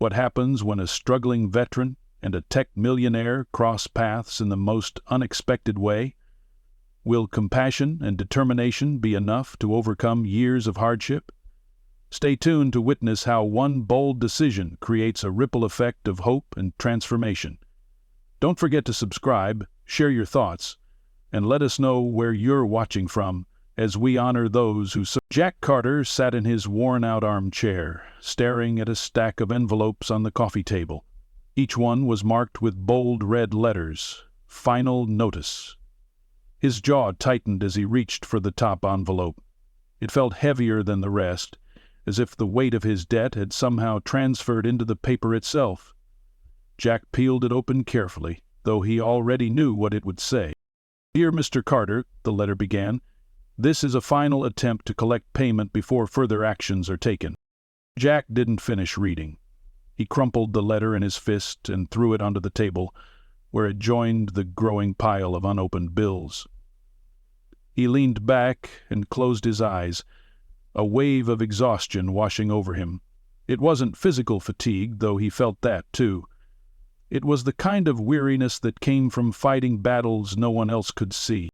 What happens when a struggling veteran and a tech millionaire cross paths in the most unexpected way? Will compassion and determination be enough to overcome years of hardship? Stay tuned to witness how one bold decision creates a ripple effect of hope and transformation. Don't forget to subscribe, share your thoughts, and let us know where you're watching from as we honor those who serve. Jack Carter sat in his worn-out armchair, staring at a stack of envelopes on the coffee table. Each one was marked with bold red letters, "Final Notice." His jaw tightened as he reached for the top envelope. It felt heavier than the rest, as if the weight of his debt had somehow transferred into the paper itself. Jack peeled it open carefully, though he already knew what it would say. "Dear Mr. Carter," the letter began, "this is a final attempt to collect payment before further actions are taken." Jack didn't finish reading. He crumpled the letter in his fist and threw it onto the table, where it joined the growing pile of unopened bills. He leaned back and closed his eyes, a wave of exhaustion washing over him. It wasn't physical fatigue, though he felt that too. It was the kind of weariness that came from fighting battles no one else could see.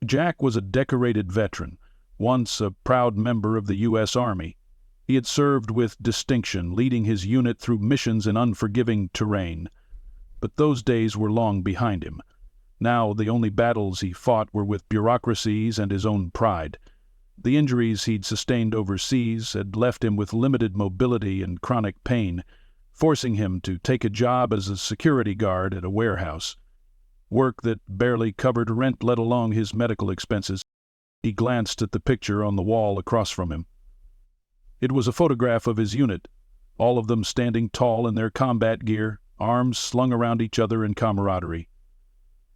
Jack was a decorated veteran, once a proud member of the U.S. Army. He had served with distinction, leading his unit through missions in unforgiving terrain. But those days were long behind him. Now the only battles he fought were with bureaucracies and his own pride. The injuries he'd sustained overseas had left him with limited mobility and chronic pain, forcing him to take a job as a security guard at a warehouse. Work that barely covered rent, let alone his medical expenses. He glanced at the picture on the wall across from him. It was a photograph of his unit, all of them standing tall in their combat gear, arms slung around each other in camaraderie.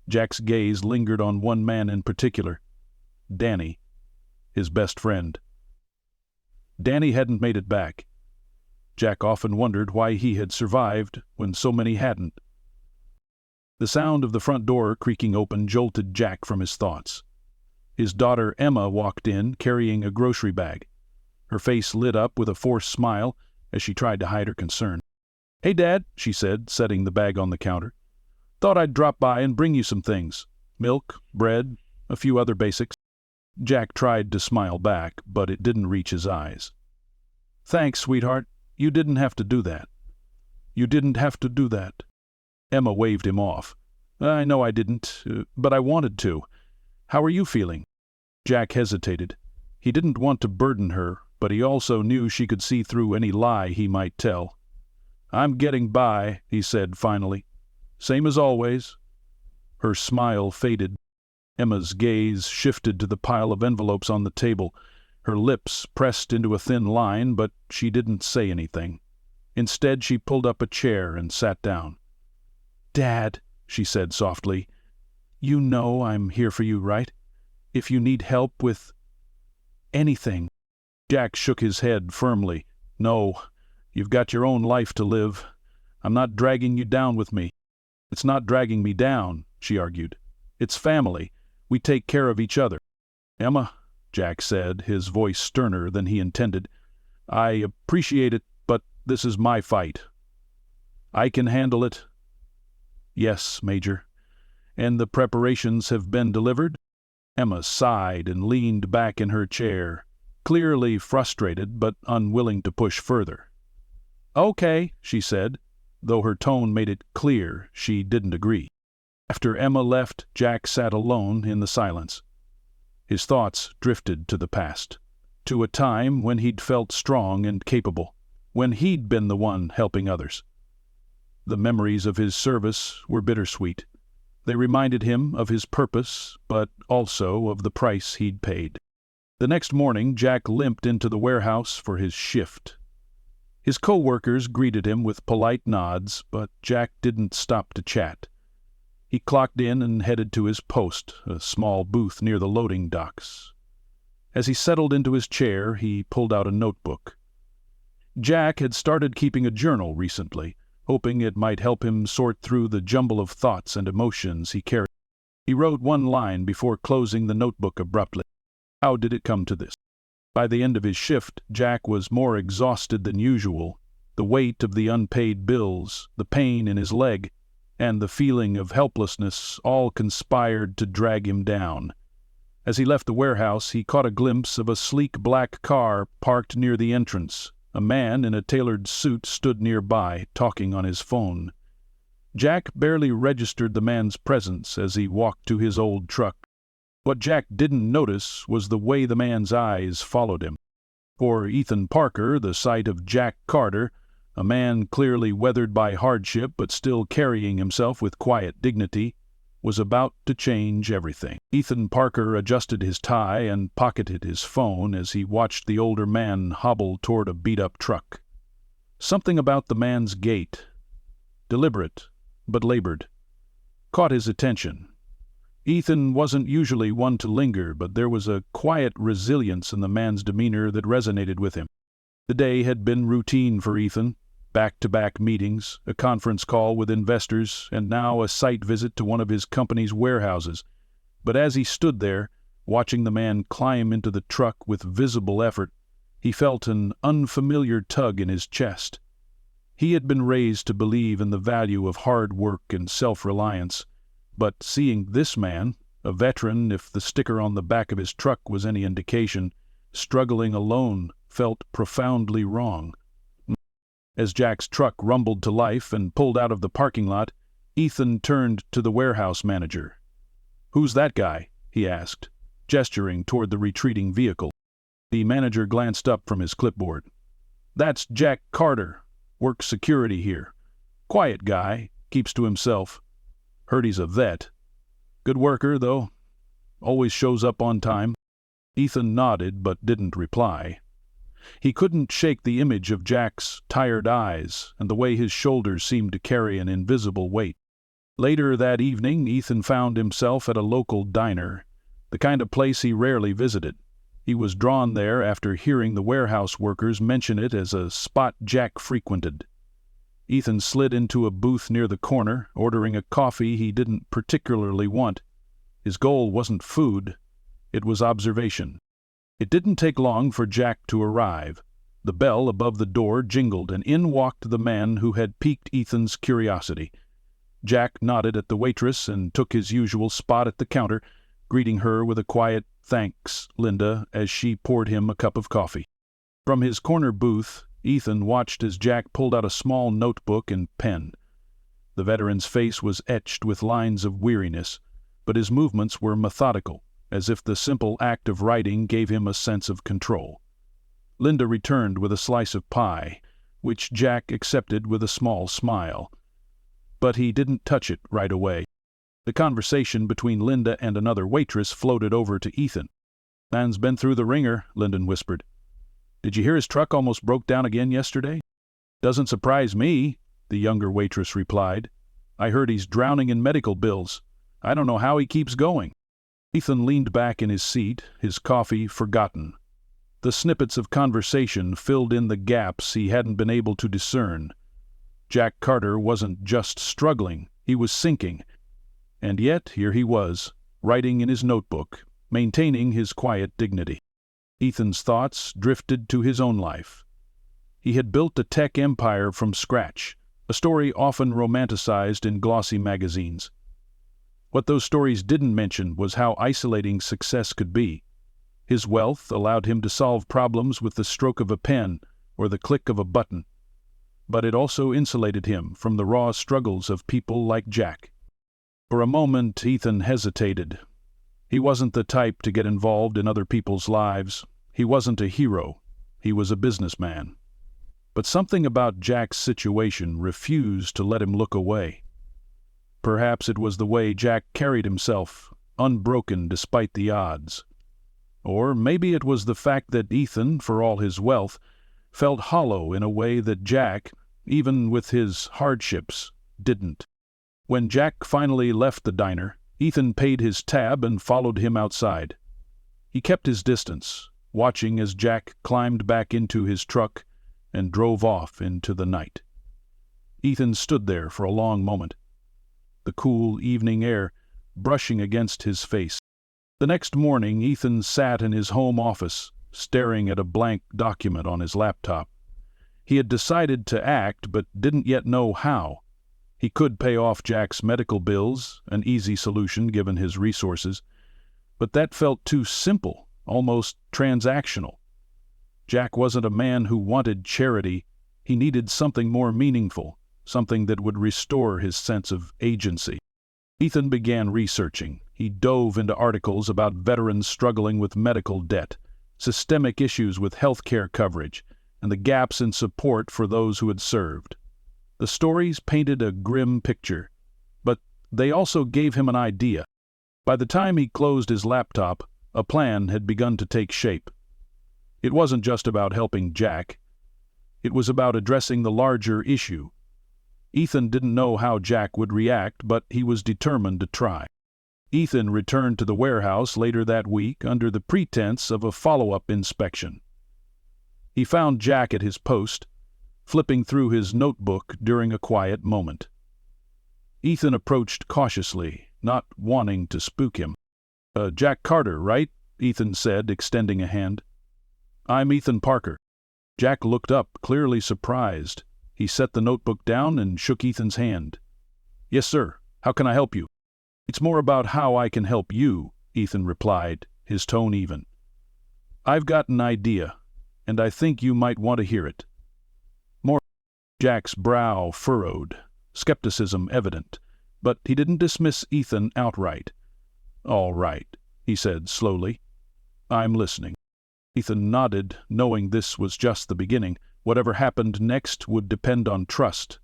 Jack's gaze lingered on one man in particular, Danny, his best friend. Danny hadn't made it back. Jack often wondered why he had survived when so many hadn't. The sound of the front door creaking open jolted Jack from his thoughts. His daughter Emma walked in, carrying a grocery bag. Her face lit up with a forced smile as she tried to hide her concern. "Hey, Dad," she said, setting the bag on the counter. "Thought I'd drop by and bring you some things. Milk, bread, a few other basics." Jack tried to smile back, but it didn't reach his eyes. "Thanks, sweetheart. You didn't have to do that." "You didn't have to do that." Emma waved him off. "I know I didn't, but I wanted to. How are you feeling?" Jack hesitated. He didn't want to burden her, but he also knew she could see through any lie he might tell. "I'm getting by," he said finally. "Same as always." Her smile faded. Emma's gaze shifted to the pile of envelopes on the table. Her lips pressed into a thin line, but she didn't say anything. Instead, she pulled up a chair and sat down. "Dad," she said softly, "you know I'm here for you, right? If you need help with anything." Jack shook his head firmly. "No, you've got your own life to live. I'm not dragging you down with me." "It's not dragging me down," she argued. "It's family. We take care of each other." "Emma," Jack said, his voice sterner than he intended, "I appreciate it, but this is my fight. I can handle it." "Yes, Major. And the preparations have been delivered?" Emma sighed and leaned back in her chair, clearly frustrated but unwilling to push further. "Okay," she said, though her tone made it clear she didn't agree. After Emma left, Jack sat alone in the silence. His thoughts drifted to the past, to a time when he'd felt strong and capable, when he'd been the one helping others. The memories of his service were bittersweet. They reminded him of his purpose, but also of the price he'd paid. The next morning, Jack limped into the warehouse for his shift. His co-workers greeted him with polite nods, but Jack didn't stop to chat. He clocked in and headed to his post, a small booth near the loading docks. As he settled into his chair, he pulled out a notebook. Jack had started keeping a journal recently, hoping it might help him sort through the jumble of thoughts and emotions he carried. He wrote one line before closing the notebook abruptly. How did it come to this? By the end of his shift, Jack was more exhausted than usual, The weight of the unpaid bills, the pain in his leg, and the feeling of helplessness all conspired to drag him down. As he left the warehouse, he caught a glimpse of a sleek black car parked near the entrance. A man in a tailored suit stood nearby, talking on his phone. Jack barely registered the man's presence as he walked to his old truck. What Jack didn't notice was the way the man's eyes followed him. For Ethan Parker, the sight of Jack Carter, a man clearly weathered by hardship but still carrying himself with quiet dignity, was about to change everything. Ethan Parker adjusted his tie and pocketed his phone as he watched the older man hobble toward a beat-up truck. Something about the man's gait, deliberate but labored, caught his attention. Ethan wasn't usually one to linger, but there was a quiet resilience in the man's demeanor that resonated with him. The day had been routine for Ethan. Back-to-back meetings, a conference call with investors, and now a site visit to one of his company's warehouses. But as he stood there, watching the man climb into the truck with visible effort, he felt an unfamiliar tug in his chest. He had been raised to believe in the value of hard work and self-reliance, but seeing this man, a veteran if the sticker on the back of his truck was any indication, struggling alone, felt profoundly wrong. As Jack's truck rumbled to life and pulled out of the parking lot, Ethan turned to the warehouse manager. "Who's that guy?" he asked, gesturing toward the retreating vehicle. The manager glanced up from his clipboard. "That's Jack Carter. Works security here. Quiet guy, keeps to himself. Heard he's a vet. Good worker, though. Always shows up on time." Ethan nodded but didn't reply. He couldn't shake the image of Jack's tired eyes and the way his shoulders seemed to carry an invisible weight. Later that evening, Ethan found himself at a local diner, the kind of place he rarely visited. He was drawn there after hearing the warehouse workers mention it as a spot Jack frequented. Ethan slid into a booth near the corner, ordering a coffee he didn't particularly want. His goal wasn't food, it was observation. It didn't take long for Jack to arrive. The bell above the door jingled, and in walked the man who had piqued Ethan's curiosity. Jack nodded at the waitress and took his usual spot at the counter, greeting her with a quiet "Thanks, Linda," as she poured him a cup of coffee. From his corner booth, Ethan watched as Jack pulled out a small notebook and pen. The veteran's face was etched with lines of weariness, but his movements were methodical, as if the simple act of writing gave him a sense of control. Linda returned with a slice of pie, which Jack accepted with a small smile. But he didn't touch it right away. The conversation between Linda and another waitress floated over to Ethan. "Man's been through the ringer," Lyndon whispered. "Did you hear his truck almost broke down again yesterday?" "Doesn't surprise me," the younger waitress replied. "I heard he's drowning in medical bills. I don't know how he keeps going." Ethan leaned back in his seat, his coffee forgotten. The snippets of conversation filled in the gaps he hadn't been able to discern. Jack Carter wasn't just struggling, he was sinking. And yet here he was, writing in his notebook, maintaining his quiet dignity. Ethan's thoughts drifted to his own life. He had built a tech empire from scratch, a story often romanticized in glossy magazines. What those stories didn't mention was how isolating success could be. His wealth allowed him to solve problems with the stroke of a pen or the click of a button. But it also insulated him from the raw struggles of people like Jack. For a moment, Ethan hesitated. He wasn't the type to get involved in other people's lives. He wasn't a hero. He was a businessman. But something about Jack's situation refused to let him look away. Perhaps it was the way Jack carried himself, unbroken despite the odds. Or maybe it was the fact that Ethan, for all his wealth, felt hollow in a way that Jack, even with his hardships, didn't. When Jack finally left the diner, Ethan paid his tab and followed him outside. He kept his distance, watching as Jack climbed back into his truck and drove off into the night. Ethan stood there for a long moment, the cool evening air brushing against his face. The next morning, Ethan sat in his home office, staring at a blank document on his laptop. He had decided to act, but didn't yet know how. He could pay off Jack's medical bills, an easy solution given his resources, but that felt too simple, almost transactional. Jack wasn't a man who wanted charity. He needed something more meaningful, something that would restore his sense of agency. Ethan began researching. He dove into articles about veterans struggling with medical debt, systemic issues with health care coverage, and the gaps in support for those who had served. The stories painted a grim picture, but they also gave him an idea. By the time he closed his laptop, a plan had begun to take shape. It wasn't just about helping Jack. It was about addressing the larger issue. Ethan didn't know how Jack would react, but he was determined to try. Ethan returned to the warehouse later that week under the pretense of a follow-up inspection. He found Jack at his post, flipping through his notebook during a quiet moment. Ethan approached cautiously, not wanting to spook him. "Jack Carter, right?" Ethan said, extending a hand. "I'm Ethan Parker." Jack looked up, clearly surprised. He set the notebook down and shook Ethan's hand. "Yes, sir. How can I help you?" "It's more about how I can help you," Ethan replied, his tone even. "I've got an idea, and I think you might want to hear it." More. Jack's brow furrowed, skepticism evident, but he didn't dismiss Ethan outright. "All right," he said slowly. "I'm listening." Ethan nodded, knowing this was just the beginning. Whatever happened next would depend on trust.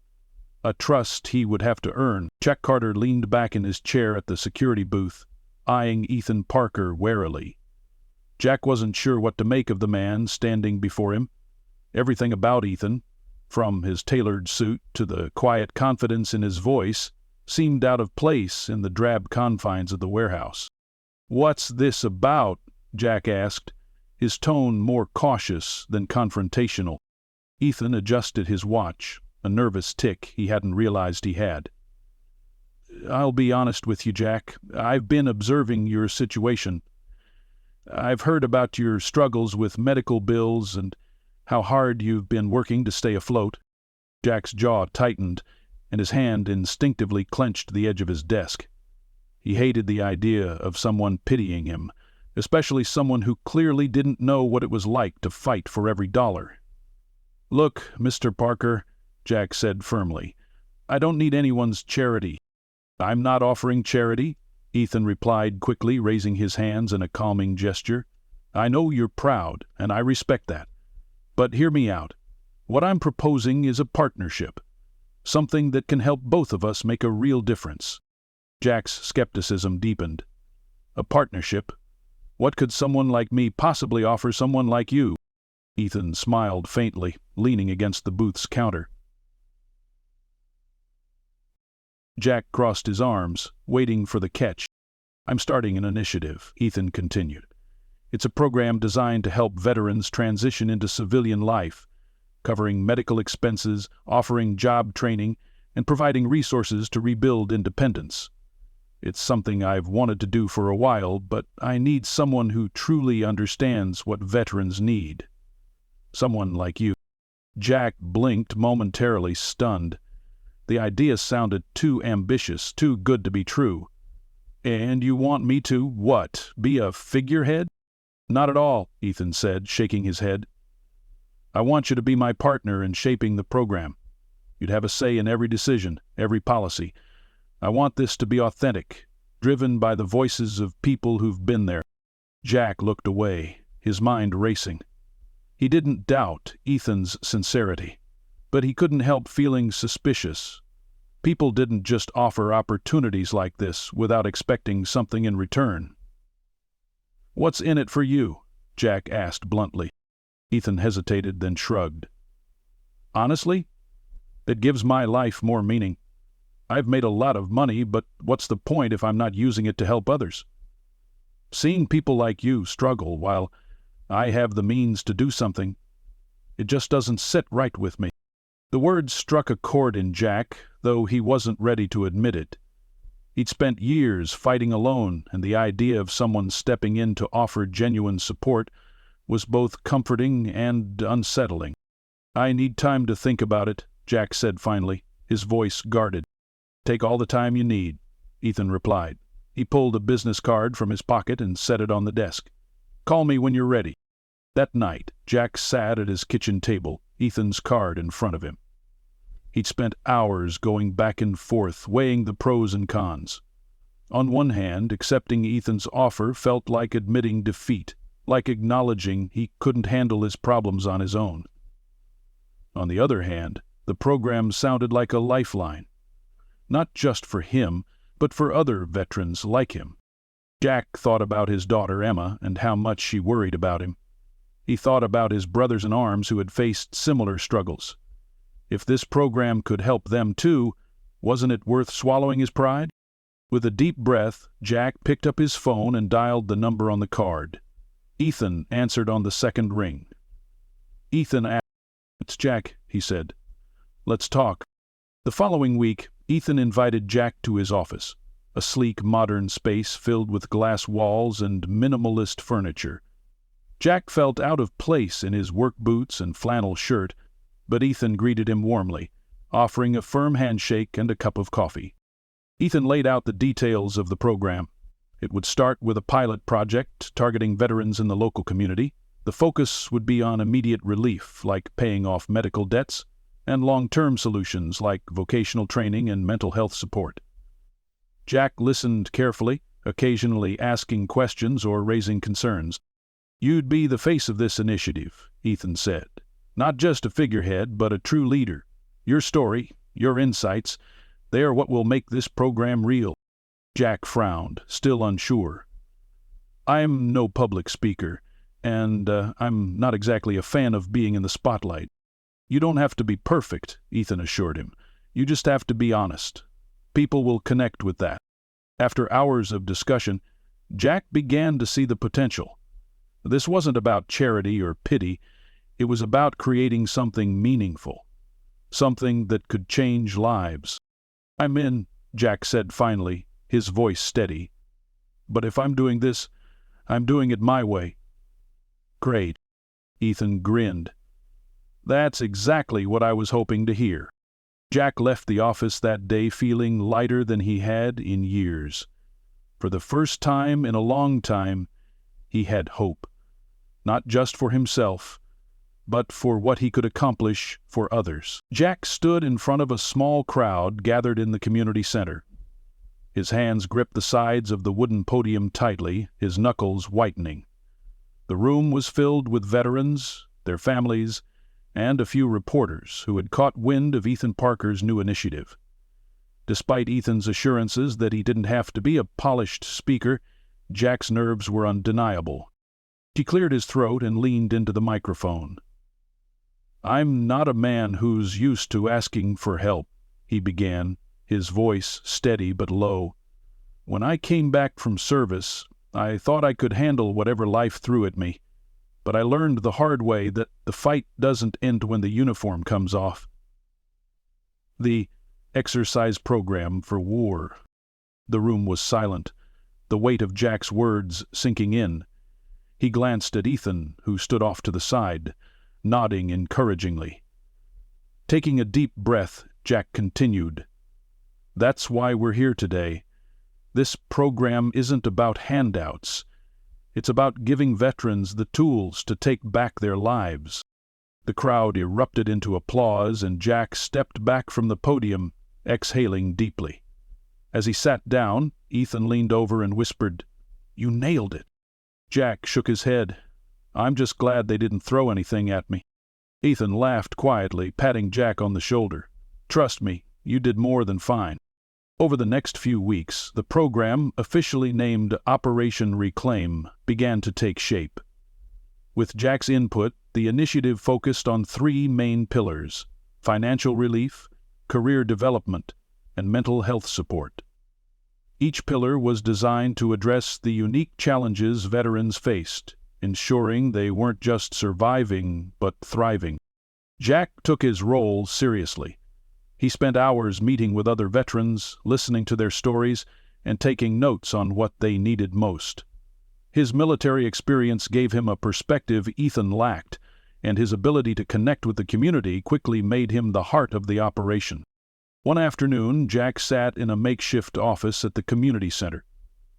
A trust he would have to earn. Jack Carter leaned back in his chair at the security booth, eyeing Ethan Parker warily. Jack wasn't sure what to make of the man standing before him. Everything about Ethan, from his tailored suit to the quiet confidence in his voice, seemed out of place in the drab confines of the warehouse. "What's this about?" Jack asked, his tone more cautious than confrontational. Ethan adjusted his watch, a nervous tick he hadn't realized he had. "I'll be honest with you, Jack. I've been observing your situation. I've heard about your struggles with medical bills and how hard you've been working to stay afloat." Jack's jaw tightened, and his hand instinctively clenched the edge of his desk. He hated the idea of someone pitying him, especially someone who clearly didn't know what it was like to fight for every dollar. "Look, Mr. Parker," Jack said firmly, "I don't need anyone's charity." "I'm not offering charity," Ethan replied quickly, raising his hands in a calming gesture. "I know you're proud, and I respect that. But hear me out. What I'm proposing is a partnership, something that can help both of us make a real difference." Jack's skepticism deepened. "A partnership? What could someone like me possibly offer someone like you?" Ethan smiled faintly, leaning against the booth's counter. Jack crossed his arms, waiting for the catch. "I'm starting an initiative," Ethan continued. "It's a program designed to help veterans transition into civilian life, covering medical expenses, offering job training, and providing resources to rebuild independence. It's something I've wanted to do for a while, but I need someone who truly understands what veterans need. Someone like you." Jack blinked, momentarily stunned. The idea sounded too ambitious, too good to be true. "And you want me to, what, be a figurehead?" "Not at all," Ethan said, shaking his head. "I want you to be my partner in shaping the program. You'd have a say in every decision, every policy. I want this to be authentic, driven by the voices of people who've been there." Jack looked away, his mind racing. He didn't doubt Ethan's sincerity, but he couldn't help feeling suspicious. People didn't just offer opportunities like this without expecting something in return. "What's in it for you?" Jack asked bluntly. Ethan hesitated, then shrugged. "Honestly, it gives my life more meaning. I've made a lot of money, but what's the point if I'm not using it to help others? Seeing people like you struggle while I have the means to do something, it just doesn't sit right with me." The words struck a chord in Jack, though he wasn't ready to admit it. He'd spent years fighting alone, and the idea of someone stepping in to offer genuine support was both comforting and unsettling. "I need time to think about it," Jack said finally, his voice guarded. "Take all the time you need," Ethan replied. He pulled a business card from his pocket and set it on the desk. "Call me when you're ready." That night, Jack sat at his kitchen table, Ethan's card in front of him. He'd spent hours going back and forth, weighing the pros and cons. On one hand, accepting Ethan's offer felt like admitting defeat, like acknowledging he couldn't handle his problems on his own. On the other hand, the program sounded like a lifeline, not just for him, but for other veterans like him. Jack thought about his daughter Emma and how much she worried about him. He thought about his brothers-in-arms who had faced similar struggles. If this program could help them too, wasn't it worth swallowing his pride? With a deep breath, Jack picked up his phone and dialed the number on the card. Ethan answered on the second ring. Ethan asked, "It's Jack," he said. "Let's talk." The following week, Ethan invited Jack to his office, a sleek, modern space filled with glass walls and minimalist furniture. Jack felt out of place in his work boots and flannel shirt, but Ethan greeted him warmly, offering a firm handshake and a cup of coffee. Ethan laid out the details of the program. It would start with a pilot project targeting veterans in the local community. The focus would be on immediate relief, like paying off medical debts, and long-term solutions like vocational training and mental health support. Jack listened carefully, occasionally asking questions or raising concerns. "You'd be the face of this initiative," Ethan said. "Not just a figurehead, but a true leader. Your story, your insights, they are what will make this program real." Jack frowned, still unsure. "I'm no public speaker, and I'm not exactly a fan of being in the spotlight." "You don't have to be perfect," Ethan assured him. "You just have to be honest. People will connect with that." After hours of discussion, Jack began to see the potential. This wasn't about charity or pity. It was about creating something meaningful, something that could change lives. "I'm in," Jack said finally, his voice steady. "But if I'm doing this, I'm doing it my way." "Great." Ethan grinned. "That's exactly what I was hoping to hear." Jack left the office that day feeling lighter than he had in years. For the first time in a long time, he had hope. Not just for himself, but for what he could accomplish for others. Jack stood in front of a small crowd gathered in the community center. His hands gripped the sides of the wooden podium tightly, his knuckles whitening. The room was filled with veterans, their families, and a few reporters who had caught wind of Ethan Parker's new initiative. Despite Ethan's assurances that he didn't have to be a polished speaker, Jack's nerves were undeniable. He cleared his throat and leaned into the microphone. "I'm not a man who's used to asking for help," he began, his voice steady but low. "When I came back from service, I thought I could handle whatever life threw at me. But I learned the hard way that the fight doesn't end when the uniform comes off." The exercise program for war. The room was silent, the weight of Jack's words sinking in. He glanced at Ethan, who stood off to the side, nodding encouragingly. Taking a deep breath, Jack continued. "That's why we're here today. This program isn't about handouts. It's about giving veterans the tools to take back their lives." The crowd erupted into applause, and Jack stepped back from the podium, exhaling deeply. As he sat down, Ethan leaned over and whispered, "You nailed it." Jack shook his head. "I'm just glad they didn't throw anything at me." Ethan laughed quietly, patting Jack on the shoulder. "Trust me, you did more than fine." Over the next few weeks, the program, officially named Operation Reclaim, began to take shape. With Jack's input, the initiative focused on three main pillars: financial relief, career development, and mental health support. Each pillar was designed to address the unique challenges veterans faced, ensuring they weren't just surviving, but thriving. Jack took his role seriously. He spent hours meeting with other veterans, listening to their stories, and taking notes on what they needed most. His military experience gave him a perspective Ethan lacked, and his ability to connect with the community quickly made him the heart of the operation. One afternoon, Jack sat in a makeshift office at the community center,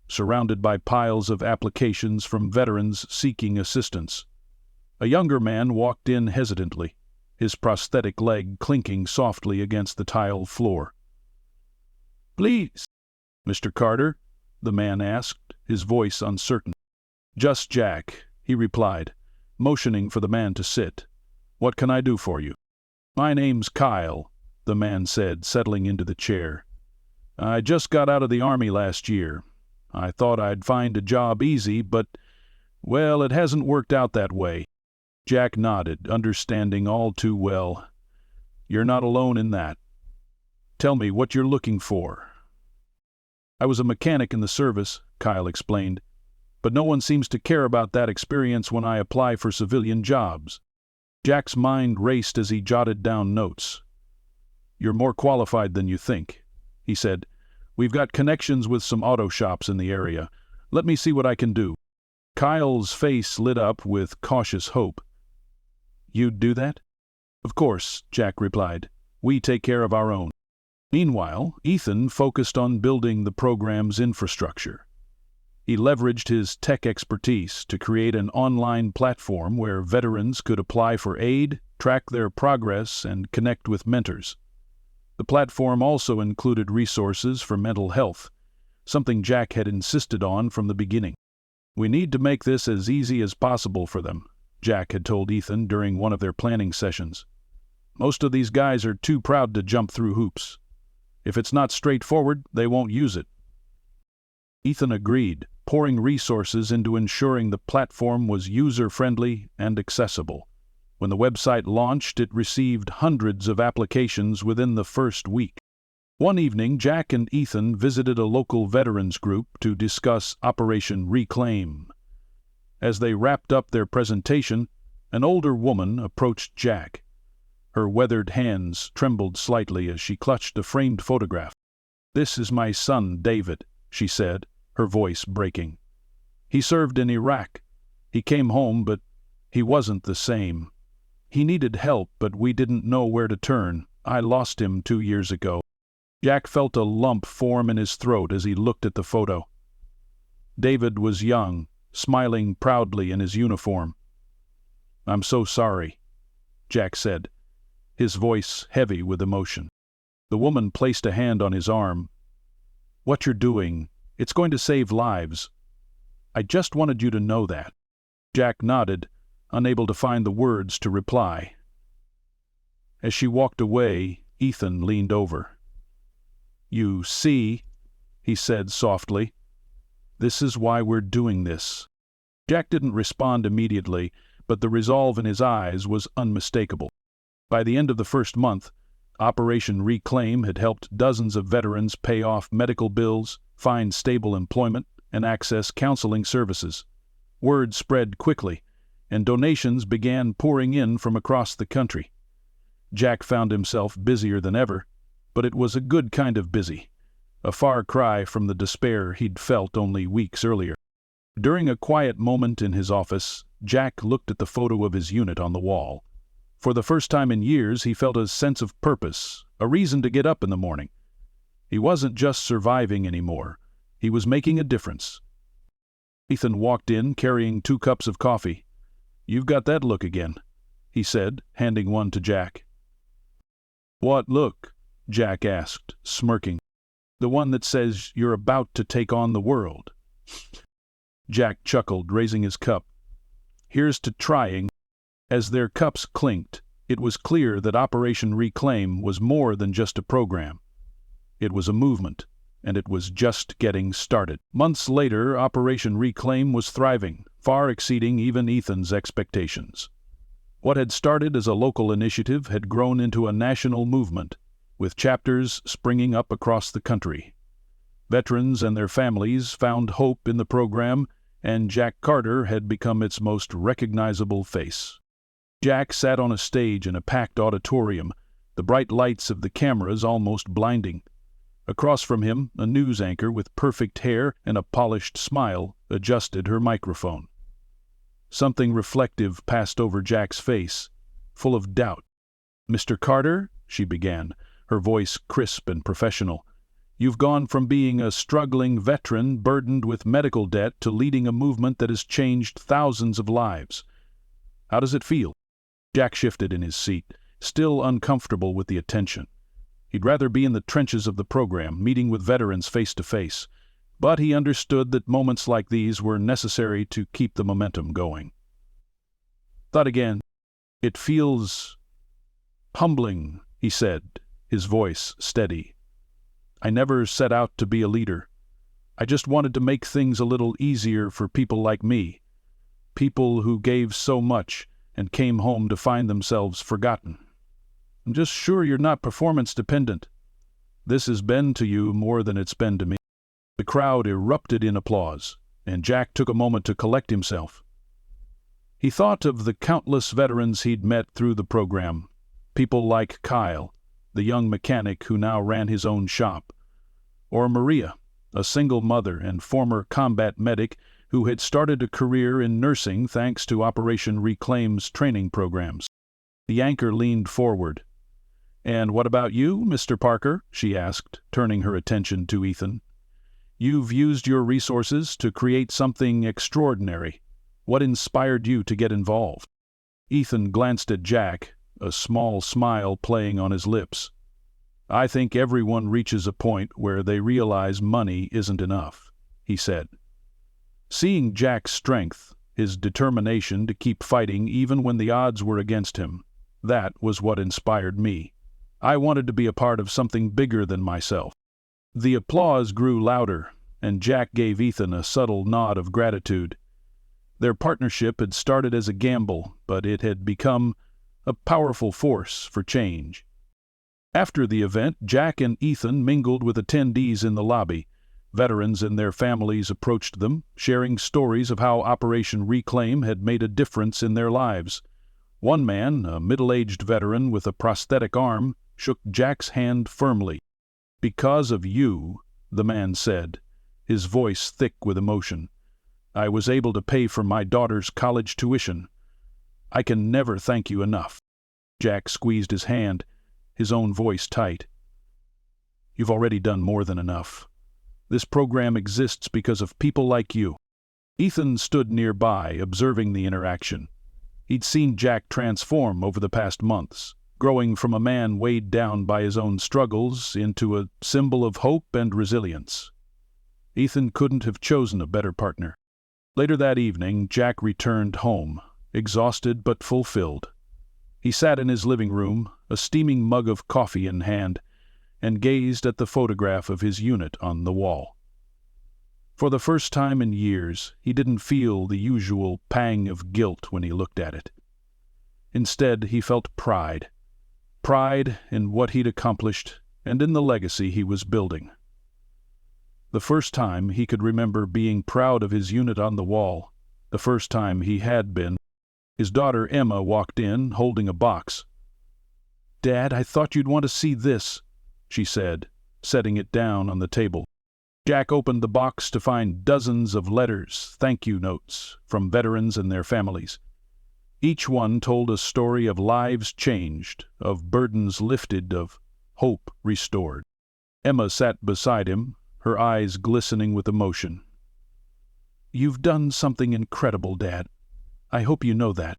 surrounded by piles of applications from veterans seeking assistance. A younger man walked in hesitantly, his prosthetic leg clinking softly against the tile floor. "Please, Mr. Carter?" the man asked, his voice uncertain. "Just Jack," he replied, motioning for the man to sit. "What can I do for you?" "My name's Kyle," the man said, settling into the chair. "I just got out of the Army last year. I thought I'd find a job easy, but, well, it hasn't worked out that way." Jack nodded, understanding all too well. "You're not alone in that. Tell me what you're looking for." "I was a mechanic in the service," Kyle explained, "but no one seems to care about that experience when I apply for civilian jobs." Jack's mind raced as he jotted down notes. "You're more qualified than you think," he said. "We've got connections with some auto shops in the area. Let me see what I can do." Kyle's face lit up with cautious hope. "You'd do that?" "Of course," Jack replied. "We take care of our own." Meanwhile, Ethan focused on building the program's infrastructure. He leveraged his tech expertise to create an online platform where veterans could apply for aid, track their progress, and connect with mentors. The platform also included resources for mental health, something Jack had insisted on from the beginning. "We need to make this as easy as possible for them," Jack had told Ethan during one of their planning sessions. "Most of these guys are too proud to jump through hoops. If it's not straightforward, they won't use it." Ethan agreed, pouring resources into ensuring the platform was user-friendly and accessible. When the website launched, it received hundreds of applications within the first week. One evening, Jack and Ethan visited a local veterans group to discuss Operation Reclaim. As they wrapped up their presentation, an older woman approached Jack. Her weathered hands trembled slightly as she clutched a framed photograph. "This is my son, David," she said, her voice breaking. "He served in Iraq. He came home, but he wasn't the same. He needed help, but we didn't know where to turn. I lost him 2 years ago." Jack felt a lump form in his throat as he looked at the photo. David was young, smiling proudly in his uniform. "I'm so sorry," Jack said, his voice heavy with emotion. The woman placed a hand on his arm. "What you're doing, it's going to save lives. I just wanted you to know that." Jack nodded, unable to find the words to reply. As she walked away, Ethan leaned over. "You see," he said softly, "this is why we're doing this." Jack didn't respond immediately, but the resolve in his eyes was unmistakable. By the end of the first month, Operation Reclaim had helped dozens of veterans pay off medical bills, find stable employment, and access counseling services. Word spread quickly, and donations began pouring in from across the country. Jack found himself busier than ever, but it was a good kind of busy, a far cry from the despair he'd felt only weeks earlier. During a quiet moment in his office, Jack looked at the photo of his unit on the wall. For the first time in years, he felt a sense of purpose, a reason to get up in the morning. He wasn't just surviving anymore. He was making a difference. Ethan walked in, carrying 2 cups of coffee. "You've got that look again," he said, handing one to Jack. "What look?" Jack asked, smirking. "The one that says you're about to take on the world." Jack chuckled, raising his cup. "Here's to trying." As their cups clinked, it was clear that Operation Reclaim was more than just a program. It was a movement, and it was just getting started. Months later, Operation Reclaim was thriving, far exceeding even Ethan's expectations. What had started as a local initiative had grown into a national movement, with chapters springing up across the country. Veterans and their families found hope in the program, and Jack Carter had become its most recognizable face. Jack sat on a stage in a packed auditorium, the bright lights of the cameras almost blinding. Across from him, a news anchor with perfect hair and a polished smile adjusted her microphone. Something reflective passed over Jack's face, full of doubt. "Mr. Carter," she began, her voice crisp and professional, "you've gone from being a struggling veteran burdened with medical debt to leading a movement that has changed thousands of lives. How does it feel?" Jack shifted in his seat, still uncomfortable with the attention. He'd rather be in the trenches of the program, meeting with veterans face to face, but he understood that moments like these were necessary to keep the momentum going. "Thought again. It feels humbling," he said, his voice steady. "I never set out to be a leader. I just wanted to make things a little easier for people like me, people who gave so much and came home to find themselves forgotten. I'm just sure you're not performance dependent. This has been to you more than it's been to me." The crowd erupted in applause, and Jack took a moment to collect himself. He thought of the countless veterans he'd met through the program, people like Kyle, the young mechanic who now ran his own shop, or Maria, a single mother and former combat medic who had started a career in nursing thanks to Operation Reclaim's training programs. The anchor leaned forward. "And what about you, Mr. Parker?" she asked, turning her attention to Ethan. "You've used your resources to create something extraordinary. What inspired you to get involved?" Ethan glanced at Jack, a small smile playing on his lips. "I think everyone reaches a point where they realize money isn't enough," he said. Seeing Jack's strength, his determination to keep fighting even when the odds were against him, that was what inspired me. I wanted to be a part of something bigger than myself. The applause grew louder, and Jack gave Ethan a subtle nod of gratitude. Their partnership had started as a gamble, but it had become a powerful force for change. After the event, Jack and Ethan mingled with attendees in the lobby. Veterans and their families approached them, sharing stories of how Operation Reclaim had made a difference in their lives. One man, a middle-aged veteran with a prosthetic arm, shook Jack's hand firmly. "Because of you," the man said, his voice thick with emotion, "I was able to pay for my daughter's college tuition. I can never thank you enough." Jack squeezed his hand, his own voice tight. "You've already done more than enough. This program exists because of people like you." Ethan stood nearby, observing the interaction. He'd seen Jack transform over the past months, growing from a man weighed down by his own struggles into a symbol of hope and resilience. Ethan couldn't have chosen a better partner. Later that evening, Jack returned home, exhausted but fulfilled. He sat in his living room, a steaming mug of coffee in hand, and gazed at the photograph of his unit on the wall. For the first time in years, he didn't feel the usual pang of guilt when he looked at it. Instead, he felt pride. Pride in what he'd accomplished and in the legacy he was building. The first time he could remember being proud of his unit on the wall, the first time he had been. His daughter Emma walked in, holding a box. "Dad, I thought you'd want to see this," she said, setting it down on the table. Jack opened the box to find dozens of letters, thank-you notes, from veterans and their families. Each one told a story of lives changed, of burdens lifted, of hope restored. Emma sat beside him, her eyes glistening with emotion. "You've done something incredible, Dad. I hope you know that."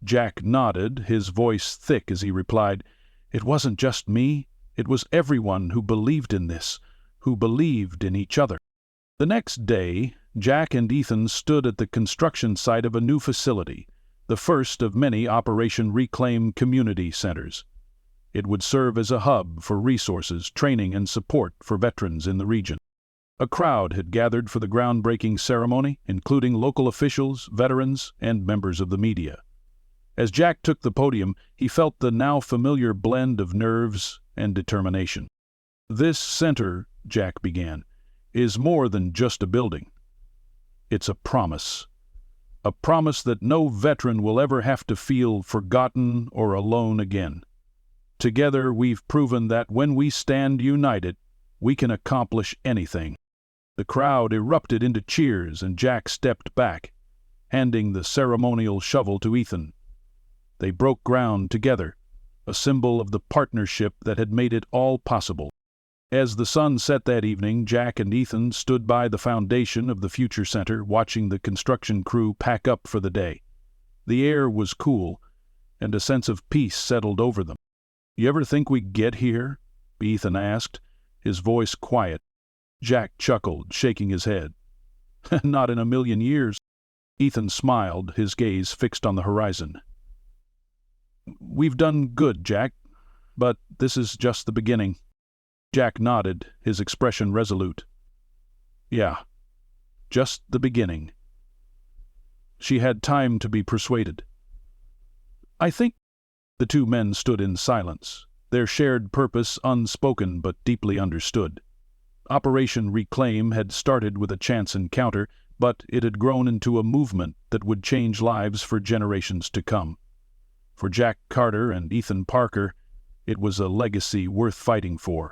Jack nodded, his voice thick as he replied, "It wasn't just me. It was everyone who believed in this, who believed in each other." The next day, Jack and Ethan stood at the construction site of a new facility, the first of many Operation Reclaim community centers. It would serve as a hub for resources, training, and support for veterans in the region. A crowd had gathered for the groundbreaking ceremony, including local officials, veterans, and members of the media. As Jack took the podium, he felt the now familiar blend of nerves and determination. "This center," Jack began, "is more than just a building. It's a promise. A promise that no veteran will ever have to feel forgotten or alone again. Together we've proven that when we stand united, we can accomplish anything." The crowd erupted into cheers, and Jack stepped back, handing the ceremonial shovel to Ethan. They broke ground together, a symbol of the partnership that had made it all possible. As the sun set that evening, Jack and Ethan stood by the foundation of the Future Center, watching the construction crew pack up for the day. The air was cool, and a sense of peace settled over them. "You ever think we'd get here?" Ethan asked, his voice quiet. Jack chuckled, shaking his head. "Not in a million years." Ethan smiled, his gaze fixed on the horizon. "We've done good, Jack, but this is just the beginning." Jack nodded, his expression resolute. "Yeah, just the beginning." She had time to be persuaded. "I think—" The two men stood in silence, their shared purpose unspoken but deeply understood. Operation Reclaim had started with a chance encounter, but it had grown into a movement that would change lives for generations to come. For Jack Carter and Ethan Parker, it was a legacy worth fighting for.